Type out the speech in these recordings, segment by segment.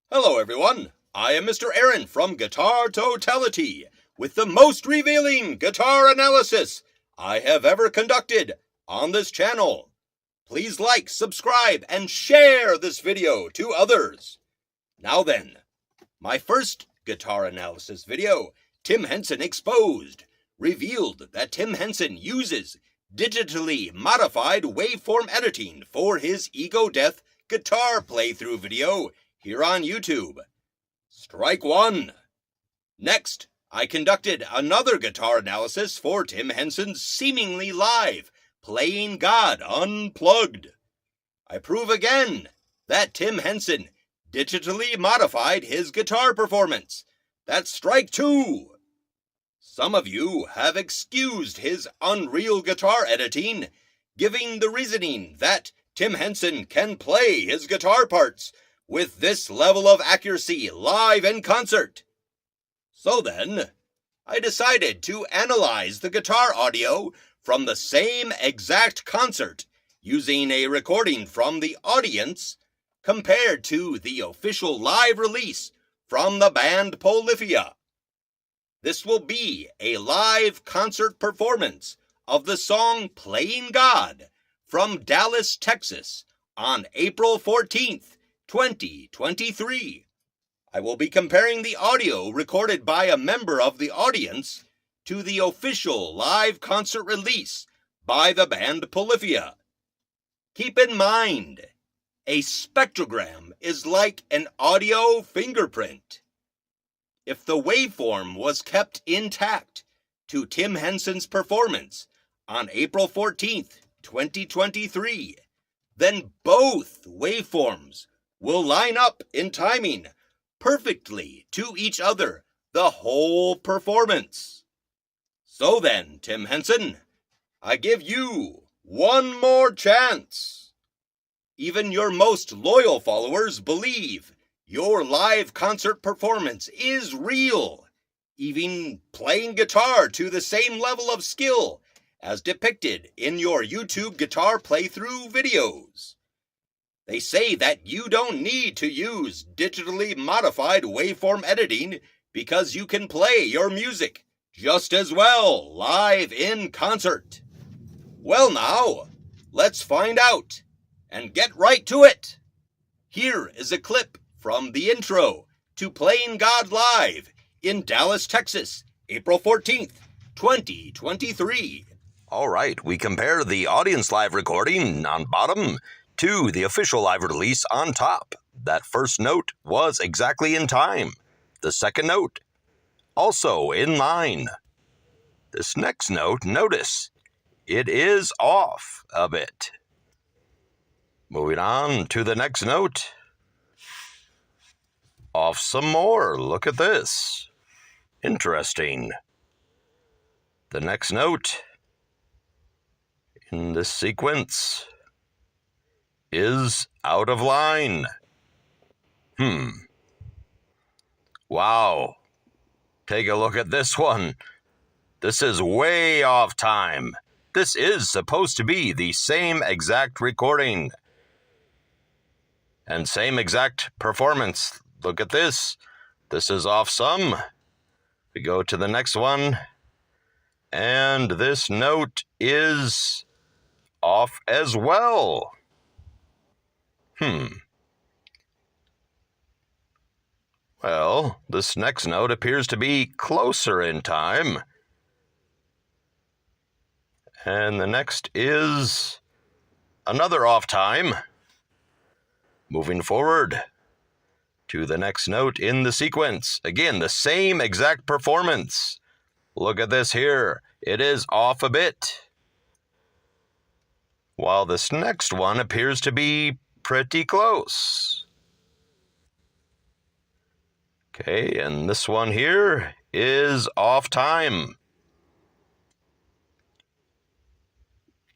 Hello everyone, I am Mr. Aaron from Guitar Totality with the most revealing guitar analysis I have ever conducted on this channel. Please like, subscribe, and share this video to others. Now then, my first guitar analysis video, Tim Henson Exposed, revealed that Tim Henson uses digitally modified waveform editing for his Ego Death guitar playthrough video here on YouTube. Strike one. Next, I conducted another guitar analysis for Tim Henson's seemingly live Playing God Unplugged. I prove again that Tim Henson digitally modified his guitar performance. That's strike two. Some of you have excused his unreal guitar editing, giving the reasoning that Tim Henson can play his guitar parts with this level of accuracy live in concert. So then, I decided to analyze the guitar audio from the same exact concert using a recording from the audience compared to the official live release from the band Polyphia. This will be a live concert performance of the song Playing God from Dallas, Texas on April 14th, 2023. I will be comparing the audio recorded by a member of the audience to the official live concert release by the band Polyphia. Keep in mind, a spectrogram is like an audio fingerprint. If the waveform was kept intact to Tim Henson's performance on April 14th, 2023, then both waveforms will line up in timing perfectly to each other the whole performance. So then, Tim Henson, I give you one more chance. Even your most loyal followers believe your live concert performance is real, even playing guitar to the same level of skill as depicted in your YouTube guitar playthrough videos. They say that you don't need to use digitally modified waveform editing because you can play your music just as well live in concert. Well now, let's find out and get right to it. Here is a clip from the intro to Playing God Live in Dallas, Texas, April 14th, 2023. All right, we compare the audience live recording on bottom to the official live release on top. That first note was exactly in time. The second note, also in line. This next note, notice, it is off a bit. Moving on to the next note. Off some more. Look at this. Interesting. The next note in this sequence is out of line. Wow. Take a look at this one. This is way off time. This is supposed to be the same exact recording and same exact performance. Look at this. This is off some. We go to the next one, and this note is off as well. Well, this next note appears to be closer in time. And the next is another off time. Moving forward to the next note in the sequence. Again, the same exact performance. Look at this here. It is off a bit. While this next one appears to be pretty close. Okay, and this one here is off time.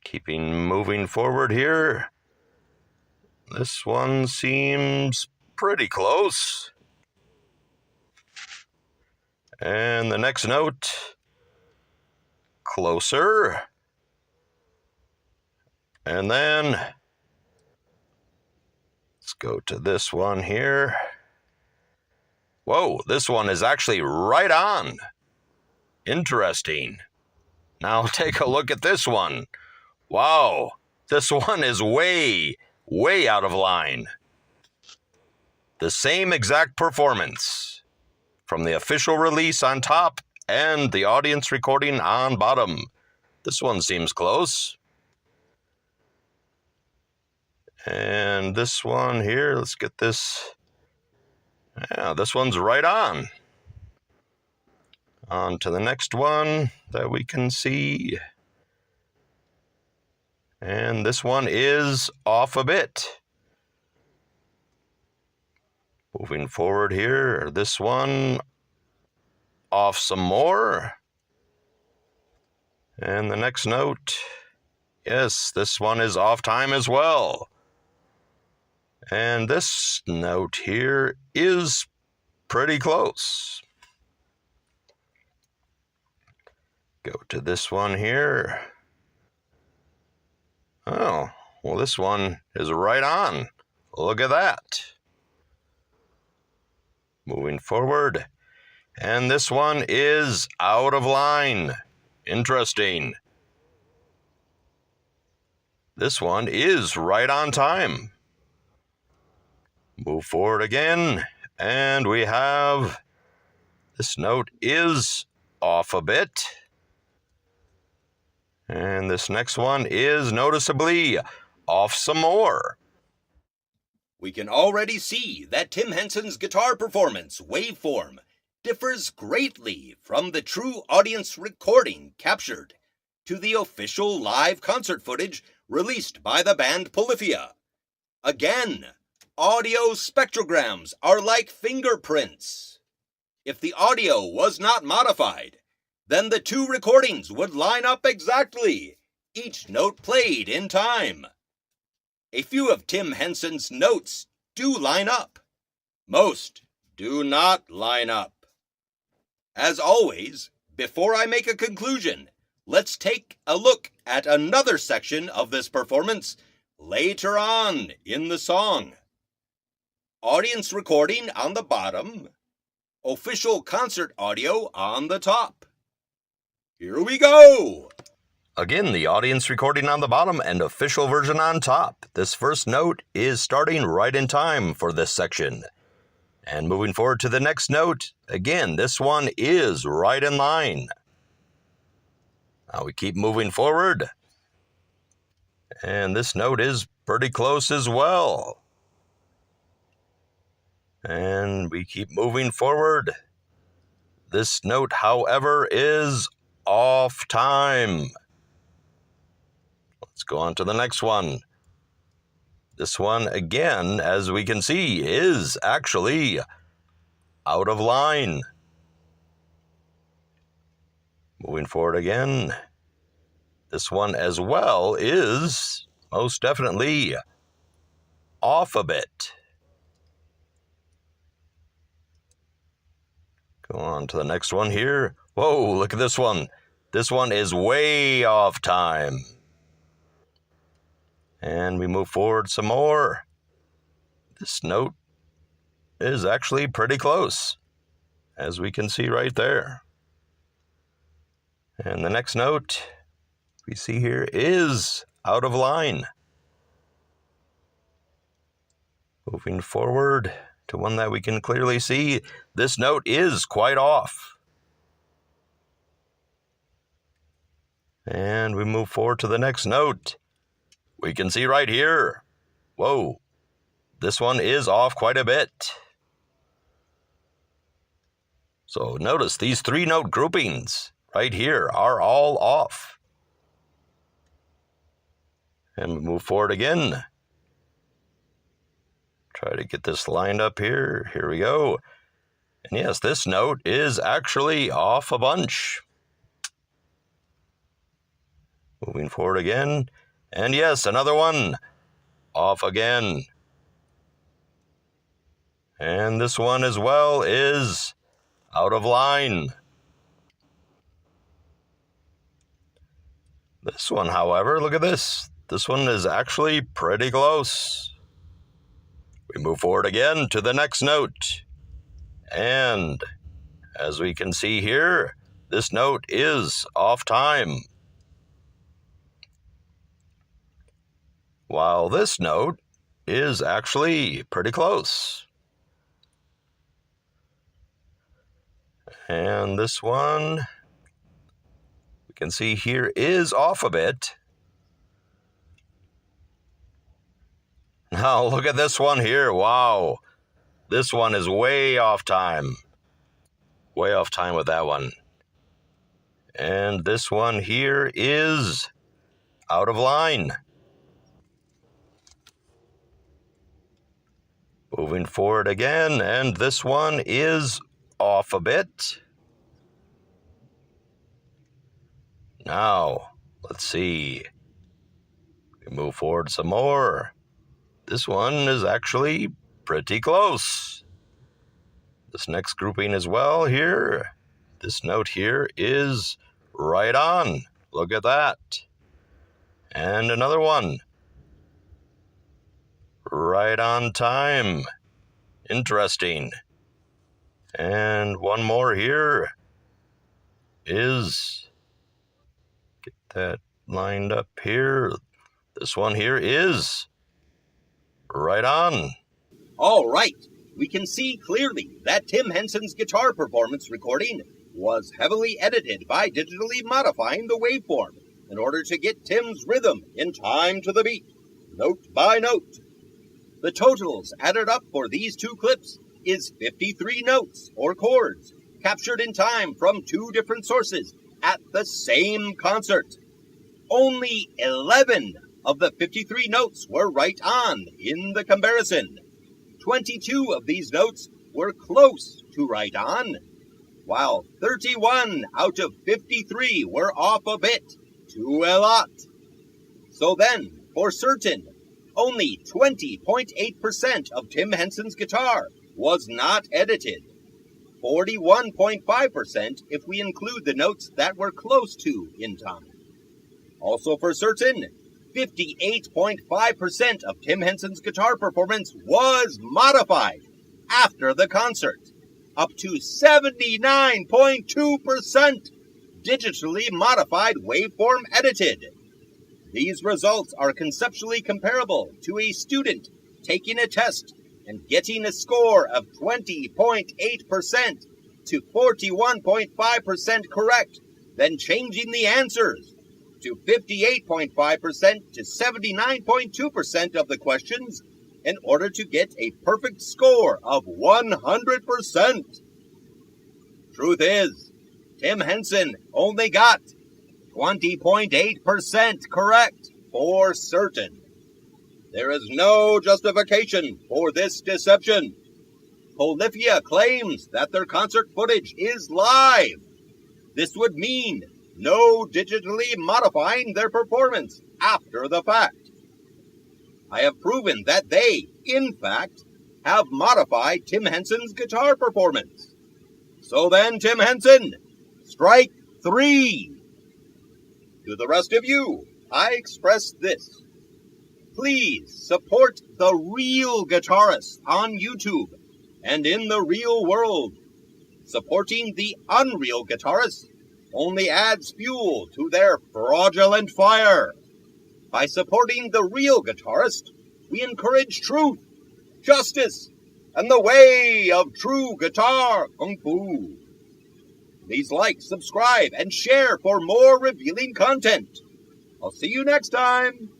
Keeping moving forward here. This one seems pretty close. And the next note, closer. And then, let's go to this one here. Whoa, this one is actually right on. Interesting. Now take a look at this one. Wow, this one is way out of line. The same exact performance from the official release on top and the audience recording on bottom. This one seems close. And this one here, let's get this. Yeah, this one's right on. On to the next one that we can see. And this one is off a bit. Moving forward here, this one off some more. And the next note, yes, this one is off time as well. And this note here is pretty close. Go to this one here. Oh, well, this one is right on. Look at that. Moving forward. And this one is out of line. Interesting. This one is right on time. Move forward again, and we have this note is off a bit. And this next one is noticeably off some more. We can already see that Tim Henson's guitar performance, Waveform, differs greatly from the true audience recording captured to the official live concert footage released by the band Polyphia. Again, audio spectrograms are like fingerprints. If the audio was not modified, then the two recordings would line up exactly, each note played in time. A few of Tim Henson's notes do line up. Most do not line up. As always, before I make a conclusion, let's take a look at another section of this performance later on in the song. Audience recording on the bottom, official concert audio on the top. Here we go! Again, the audience recording on the bottom and official version on top. This first note is starting right in time for this section. And moving forward to the next note, again, this one is right in line. Now we keep moving forward. And this note is pretty close as well. And we keep moving forward. This note, however, is off time. Let's go on to the next one. This one, again, as we can see, is actually out of line. Moving forward again. This one as well is most definitely off a bit. Go on to the next one here. Whoa, look at this one. This one is way off time. And we move forward some more. This note is actually pretty close, as we can see right there. And the next note we see here is out of line. Moving forward to one that we can clearly see, this note is quite off. And we move forward to the next note. We can see right here, whoa, this one is off quite a bit. So notice these three note groupings right here are all off. And we move forward again. Try to get this lined up here. Here we go. And yes, this note is actually off a bunch. Moving forward again. And yes, another one off again. And this one as well is out of line. This one, however, look at this. This one is actually pretty close. We move forward again to the next note. And as we can see here, this note is off time, while this note is actually pretty close. And this one, we can see here, is off a bit. Now look at this one here. Wow. This one is way off time. Way off time with that one. And this one here is out of line. Moving forward again, and this one is off a bit. Now, let's see. We move forward some more. This one is actually pretty close. This next grouping as well here. This note here is right on. Look at that. And another one. Right on time. Interesting. And one more here is, get that lined up here. This one here is right on. All right, we can see clearly that Tim Henson's guitar performance recording was heavily edited by digitally modifying the waveform in order to get Tim's rhythm in time to the beat, note by note. The totals added up for these two clips is 53 notes or chords captured in time from two different sources at the same concert. Only 11 of the 53 notes were right on in the comparison. 22 of these notes were close to right on, while 31 out of 53 were off a bit to a lot. So then, for certain, only 20.8% of Tim Henson's guitar was not edited. 41.5% if we include the notes that were close to in time. Also for certain, 58.5% of Tim Henson's guitar performance was modified after the concert, up to 79.2% digitally modified waveform edited. These results are conceptually comparable to a student taking a test and getting a score of 20.8% to 41.5% correct, then changing the answers to 58.5% to 79.2% of the questions in order to get a perfect score of 100%. Truth is, Tim Henson only got 20.8% correct for certain. There is no justification for this deception. Polyphia claims that their concert footage is live. This would mean no digitally modifying their performance after the fact. I have proven that they, in fact, have modified Tim Henson's guitar performance. So then, Tim Henson, strike 3. To the rest of you, I express this. Please support the real guitarists on YouTube and in the real world. Supporting the unreal guitarists only adds fuel to their fraudulent fire. By supporting the real guitarist, we encourage truth, justice, and the way of true guitar kung fu. Please like, subscribe, and share for more revealing content. I'll see you next time.